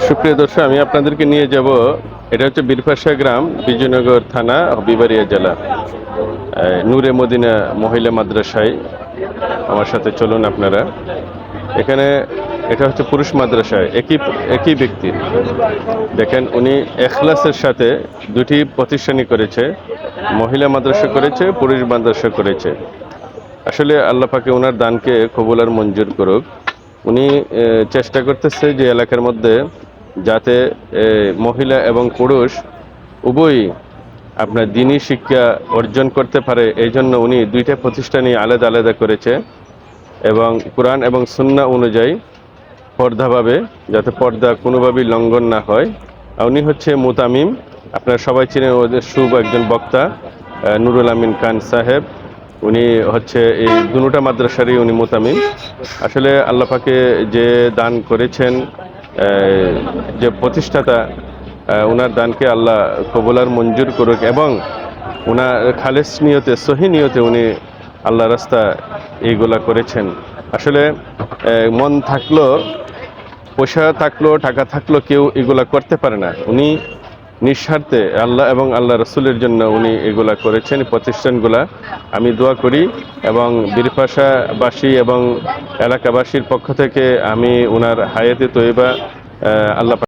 সুপ্রিয় দর্শক, আমি আপনাদেরকে নিয়ে যাব। এটা হচ্ছে বীরপাশা গ্রাম, বিজয়নগর থানা, হবিবাড়িয়া জেলা, নূরে মদিনা মহিলা মাদ্রাসায়। আমার সাথে চলুন আপনারা। এখানে এটা হচ্ছে পুরুষ মাদ্রাসায়, একই একই ব্যক্তির। দেখেন, উনি এখলাসের সাথে দুটি প্রতিষ্ঠানই করেছে, মহিলা মাদ্রাসা করেছে, পুরুষ মাদ্রাসা করেছে। আসলে আল্লাহ পাকে ওনার দানকে কবুল আর মঞ্জুর করুক। উনি চেষ্টা করতেছে যে এলাকার মধ্যে যাতে মহিলা এবং পুরুষ উভয়ই আপনার দিনী শিক্ষা অর্জন করতে পারে, এই জন্য উনি দুইটা প্রতিষ্ঠানই আলাদা আলাদা করেছে এবং কোরআন এবং সুন্নাহ অনুযায়ী পর্দাভাবে, যাতে পর্দা কোনোভাবেই লঙ্ঘন না হয়। উনি হচ্ছে মুতামিম, আপনারা সবাই চিনেন, ওদের শুভ একজন বক্তা নুরুল আমিন খান সাহেব। উনি হচ্ছে এই দুটা মাদ্রাসারই উনি মুতামিম। আসলে আল্লাহ পাকে যে দান করেছেন, যে প্রতিষ্ঠাতা, ওনার দানকে আল্লাহ কবুলার মঞ্জুর করুক এবং ওনার খালেস নিয়তে, সহি নিয়তে উনি আল্লাহ রাস্তা এইগুলা করেছেন। আসলে মন থাকলো, পয়সা থাকলো, টাকা থাকলো, কেউ এগুলা করতে পারে না। উনি নিঃস্বার্থে আল্লাহ এবং আল্লাহ রসুলের জন্য উনি এগুলা করেছেন, প্রতিষ্ঠানগুলা। আমি দোয়া করি এবং বীরপাশাবাসী এবং এলাকাবাসীর পক্ষ থেকে আমি ওনার হায়াতে তৈবা আল্লাহ